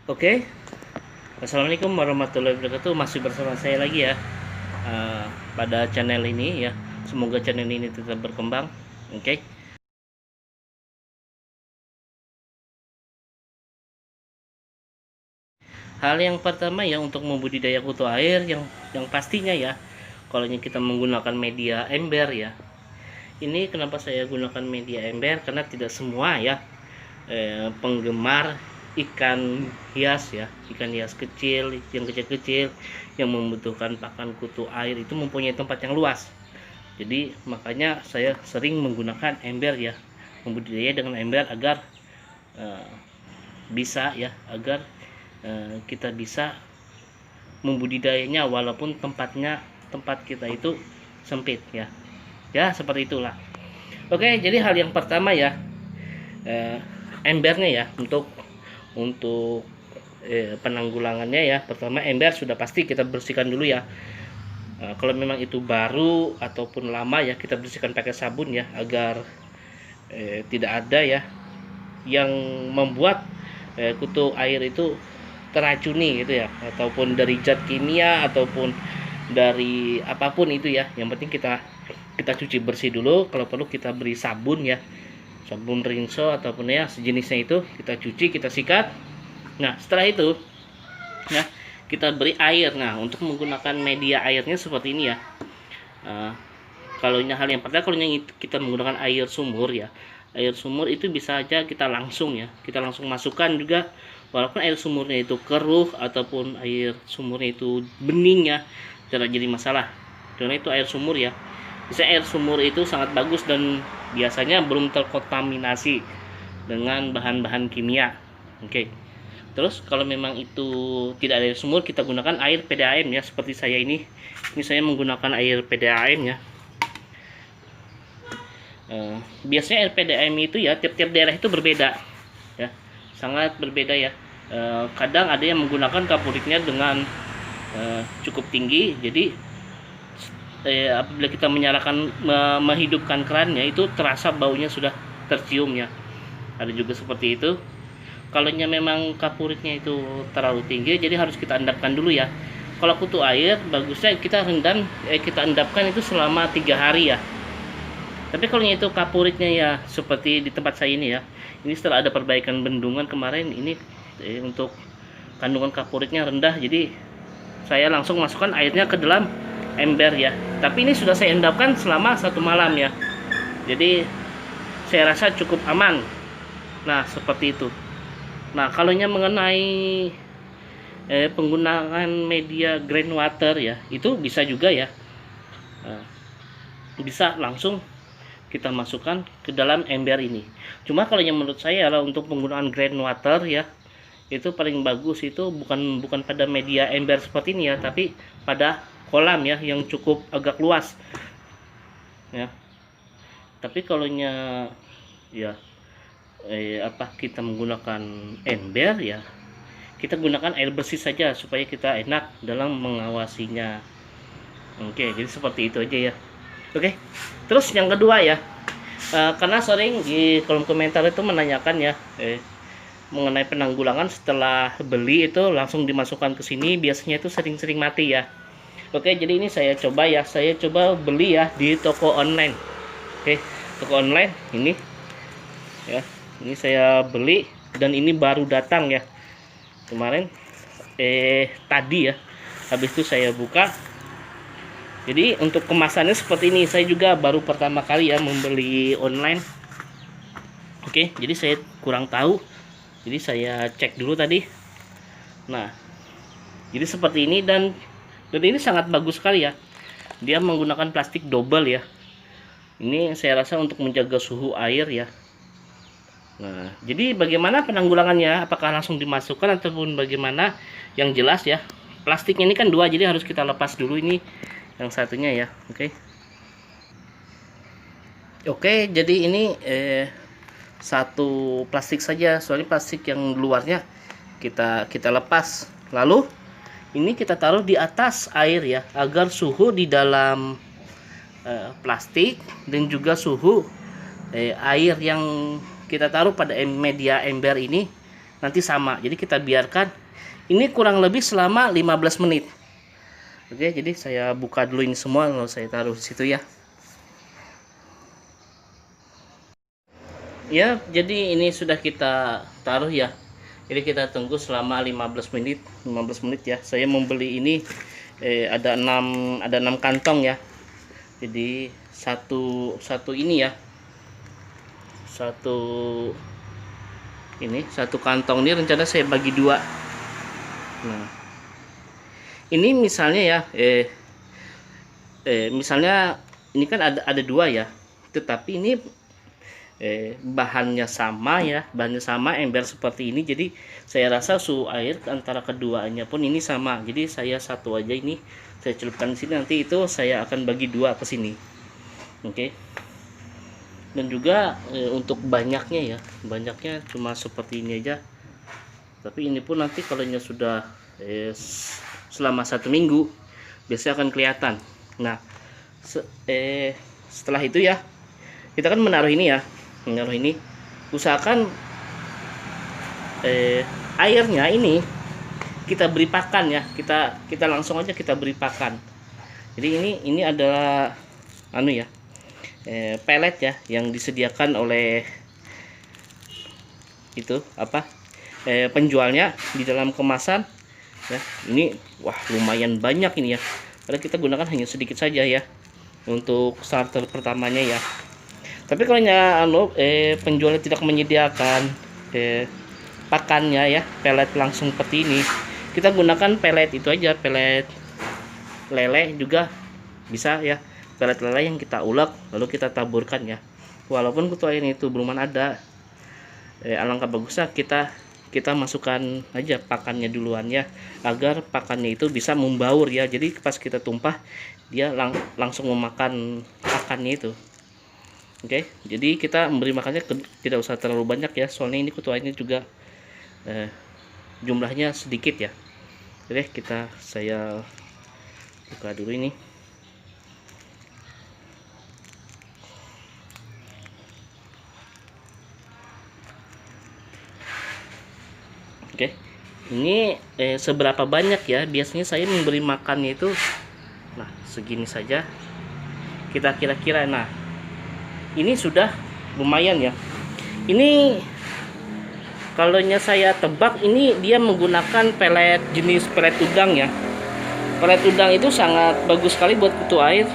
Oke, assalamualaikum warahmatullahi wabarakatuh. Masih bersama saya lagi ya pada channel ini ya. Semoga channel ini tetap berkembang. Oke. Hal yang pertama ya untuk membudidaya kutu air yang pastinya ya, kalau kita menggunakan media ember ya. Ini kenapa saya gunakan media ember karena tidak semua ya penggemar ikan hias ya, ikan hias kecil yang kecil-kecil yang membutuhkan pakan kutu air itu mempunyai tempat yang luas. Jadi makanya saya sering menggunakan ember ya, membudidaya dengan ember agar uh, bisa ya, agar kita bisa membudidayanya walaupun tempat kita itu sempit ya. Ya seperti itulah. Oke, jadi hal yang pertama ya, embernya ya, untuk penanggulangannya ya. Pertama, ember sudah pasti kita bersihkan dulu ya. Kalau memang itu baru ataupun lama ya, kita bersihkan pakai sabun ya, agar tidak ada ya yang membuat kutu air itu teracuni gitu ya, ataupun dari zat kimia ataupun dari apapun itu ya. Yang penting kita cuci bersih dulu. Kalau perlu kita beri sabun ya, sabun rinso ataupun ya sejenisnya, itu kita cuci, kita sikat. Nah setelah itu ya kita beri air. Nah untuk menggunakan media airnya seperti ini ya. Kalau hal yang pertama, kalau kita menggunakan air sumur ya, air sumur itu bisa aja kita langsung ya, kita langsung masukkan juga, walaupun air sumurnya itu keruh ataupun air sumurnya itu bening ya, tidak jadi masalah karena itu air sumur ya. Bisa air sumur itu sangat bagus dan biasanya belum terkontaminasi dengan bahan-bahan kimia. Oke. Terus kalau memang itu tidak ada air sumur, kita gunakan air PDAM ya, seperti saya ini. Ini saya menggunakan air PDAM ya. Biasanya air PDAM itu ya tiap-tiap daerah itu berbeda ya, sangat berbeda ya. Kadang ada yang menggunakan kapuriknya dengan cukup tinggi, jadi apabila kita menyalakan menghidupkan kerannya itu terasa baunya sudah tercium ya. Ada juga seperti itu. Kalau memang kapuriknya itu terlalu tinggi, jadi harus kita endapkan dulu ya. Kalau kutu air bagusnya kita rendam, kita endapkan itu selama 3 hari ya. Tapi kalau itu kapuriknya ya seperti di tempat saya ini ya, ini setelah ada perbaikan bendungan kemarin, ini untuk kandungan kapuriknya rendah, jadi saya langsung masukkan airnya ke dalam ember ya. Tapi ini sudah saya endapkan selama 1 malam ya, jadi saya rasa cukup aman. Nah seperti itu. Nah kalau mengenai penggunaan media groundwater ya, itu bisa juga ya, bisa langsung kita masukkan ke dalam ember ini. Cuma kalau menurut saya lah, untuk penggunaan groundwater ya, itu paling bagus itu bukan pada media ember seperti ini ya, tapi pada kolam ya yang cukup agak luas ya. Tapi kalau ya kita menggunakan ember ya, kita gunakan air bersih saja supaya kita enak dalam mengawasinya. Oke, jadi seperti itu aja ya. Oke, terus yang kedua ya, karena sering di kolom komentar itu menanyakan ya mengenai penanggulangan setelah beli itu langsung dimasukkan ke sini, biasanya itu sering-sering mati ya. Oke, jadi ini saya coba beli ya di toko online. Oke, toko online ini ya, ini saya beli dan ini baru datang ya kemarin, tadi ya. Habis itu saya buka. Jadi untuk kemasannya seperti ini. Saya juga baru pertama kali ya membeli online. Oke, jadi saya kurang tahu, jadi saya cek dulu tadi. Nah jadi seperti ini, dan ini sangat bagus sekali ya. Dia menggunakan plastik double ya. Ini saya rasa untuk menjaga suhu air ya. Nah jadi bagaimana penanggulangannya, apakah langsung dimasukkan ataupun bagaimana? Yang jelas ya, plastiknya ini kan 2, jadi harus kita lepas dulu ini yang satunya ya. Oke, jadi ini satu plastik saja, soalnya plastik yang luarnya kita lepas. Lalu ini kita taruh di atas air ya, agar suhu di dalam plastik dan juga suhu air yang kita taruh pada media ember ini nanti sama. Jadi kita biarkan ini kurang lebih selama 15 menit. Oke, jadi saya buka dulu ini semua, lalu saya taruh di situ ya. Ya, jadi ini sudah kita taruh ya. Jadi kita tunggu selama 15 menit, 15 menit ya. Saya membeli ini ada 6 kantong ya. Jadi satu ini ya. Satu kantong ini rencana saya bagi dua. Nah, ini misalnya ya, misalnya ini kan ada dua ya. Tetapi ini bahannya sama ya, bahannya sama, ember seperti ini. Jadi saya rasa suhu air antara keduanya pun ini sama. Jadi saya satu aja ini saya celupkan di sini, nanti itu saya akan bagi dua ke sini. Oke. Dan juga untuk banyaknya ya, banyaknya cuma seperti ini aja. Tapi ini pun nanti kalau sudah selama 1 minggu biasanya akan kelihatan. Nah, setelah itu ya kita kan menaruh ini ya. Menaruh ini, usahakan airnya ini kita beri pakan ya, kita langsung aja kita beri pakan. Jadi ini adalah pelet ya yang disediakan oleh itu penjualnya di dalam kemasan ya. Ini wah lumayan banyak ini ya, karena kita gunakan hanya sedikit saja ya untuk starter pertamanya ya. Tapi kalau penjualnya tidak menyediakan pakannya ya, pelet langsung seperti ini, kita gunakan pelet itu aja, pelet lele juga bisa ya, pelet lele yang kita ulek lalu kita taburkan ya. Walaupun kutu air itu belum ada, alangkah bagusnya kita masukkan aja pakannya duluan ya, agar pakannya itu bisa membaur ya. Jadi pas kita tumpah dia langsung memakan pakannya itu. Oke, jadi kita memberi makannya tidak usah terlalu banyak ya, soalnya ini kutu airnya juga jumlahnya sedikit ya. Oke, saya buka dulu ini. Oke, ini seberapa banyak ya? Biasanya saya memberi makannya itu, nah segini saja. Kita kira-kira, nah ini sudah lumayan ya. Ini kalau saya tebak ini dia menggunakan pelet jenis pelet udang ya. Pelet udang itu sangat bagus sekali buat kutu air.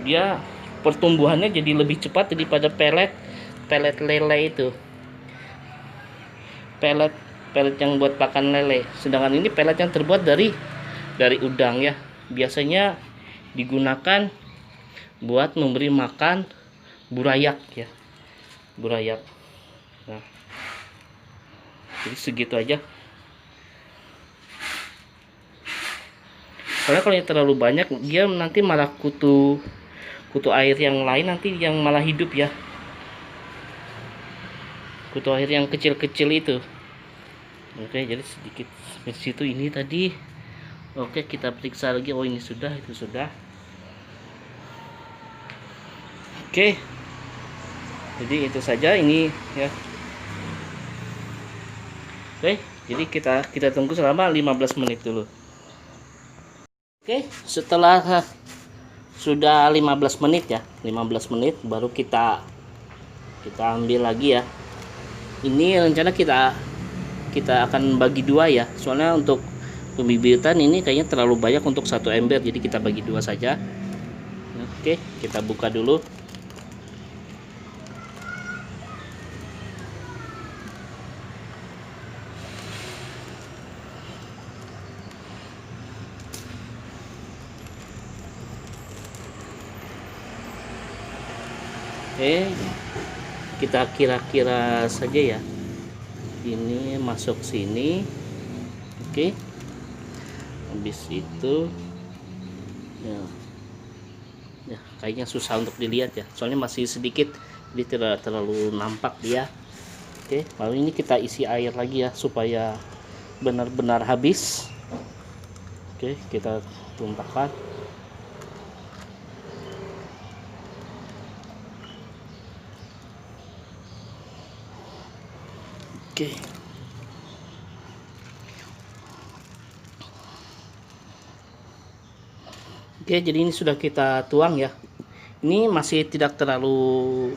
Dia pertumbuhannya jadi lebih cepat daripada pelet lele itu. Pelet yang buat pakan lele. Sedangkan ini pelet yang terbuat dari udang ya. Biasanya digunakan buat memberi makan burayak ya, burayak. Nah, jadi segitu aja. Karena kalau yang terlalu banyak dia nanti malah kutu air yang lain nanti yang malah hidup ya. Kutu air yang kecil-kecil itu. Oke, jadi sedikit di situ ini tadi. Oke, kita periksa lagi. Oh, ini sudah, itu sudah. Oke, jadi itu saja ini ya. Oke, jadi kita tunggu selama 15 menit dulu. Oke, setelah sudah 15 menit ya, 15 menit baru kita ambil lagi ya. Ini rencana kita akan bagi dua ya, soalnya untuk pembibitan ini kayaknya terlalu banyak untuk satu ember, jadi kita bagi dua saja. Oke, kita buka dulu. Oke, kita kira-kira saja ya, ini masuk sini. Oke, habis itu ya kayaknya susah untuk dilihat ya, soalnya masih sedikit, jadi tidak terlalu nampak dia. Oke, lalu ini kita isi air lagi ya supaya benar-benar habis. Oke, kita tumpahkan. Oke. Oke, jadi ini sudah kita tuang ya. Ini masih tidak terlalu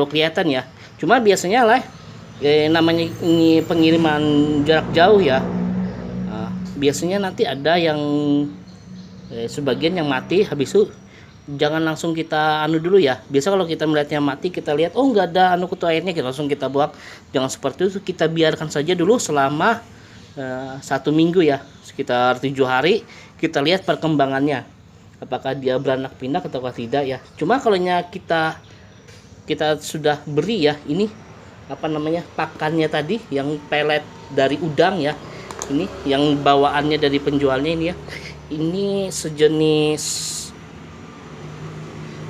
kelihatan ya. Cuma biasanya lah namanya ini pengiriman jarak jauh ya. Nah, biasanya nanti ada yang sebagian yang mati, habis itu jangan langsung kita anu dulu ya. Biasa kalau kita melihatnya mati, kita lihat oh nggak ada anu kutu airnya, kita langsung kita buang. Jangan seperti itu, kita biarkan saja dulu selama 1 minggu ya, sekitar 7 hari. Kita lihat perkembangannya, apakah dia beranak pinak atau tidak ya. Cuma kalau kita sudah beri ya, ini apa namanya, pakannya tadi yang pelet dari udang ya, ini yang bawaannya dari penjualnya ini ya, ini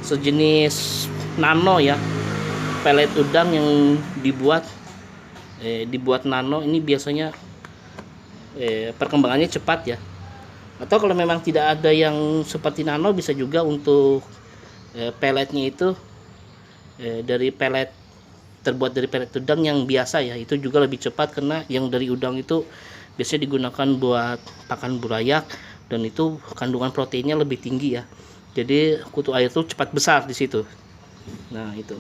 sejenis nano ya, pelet udang yang dibuat nano. Ini biasanya perkembangannya cepat ya. Atau kalau memang tidak ada yang seperti nano, bisa juga untuk peletnya itu terbuat dari pelet udang yang biasa ya, itu juga lebih cepat, karena yang dari udang itu biasanya digunakan buat pakan burayak dan itu kandungan proteinnya lebih tinggi ya. Jadi kutu air itu cepat besar di situ. Nah, itu.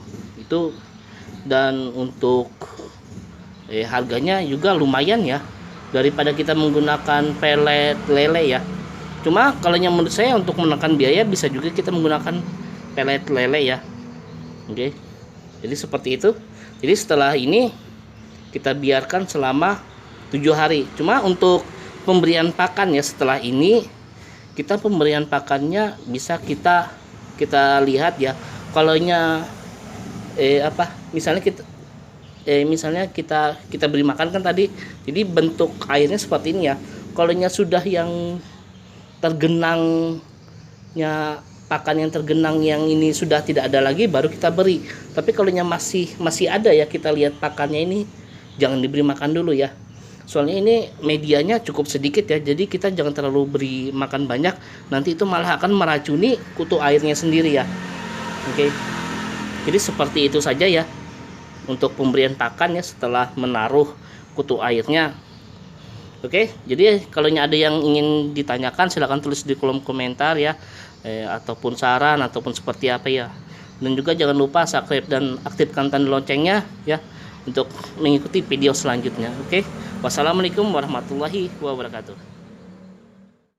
Dan untuk harganya juga lumayan ya, daripada kita menggunakan pelet lele ya. Cuma kalau yang menurut saya untuk menekan biaya, bisa juga kita menggunakan pelet lele ya. Oke. Jadi seperti itu. Jadi setelah ini kita biarkan selama 7 hari. Cuma untuk pemberian pakan ya, setelah ini kita pemberian pakannya bisa kita lihat ya. Kalaunya misalnya kita beri makan kan tadi, jadi bentuk airnya seperti ini ya. Kalaunya sudah yang tergenangnya, pakan yang tergenang yang ini sudah tidak ada lagi, baru kita beri. Tapi kalau masih ada ya, kita lihat pakannya ini, jangan diberi makan dulu ya. Soalnya ini medianya cukup sedikit ya, jadi kita jangan terlalu beri makan banyak, nanti itu malah akan meracuni kutu airnya sendiri ya. Oke. Jadi seperti itu saja ya untuk pemberian pakan ya setelah menaruh kutu airnya. Oke, jadi kalau ada yang ingin ditanyakan, silahkan tulis di kolom komentar ya, ataupun saran ataupun seperti apa ya. Dan juga jangan lupa subscribe dan aktifkan tanda loncengnya ya, untuk mengikuti video selanjutnya. Oke, wassalamualaikum warahmatullahi wabarakatuh.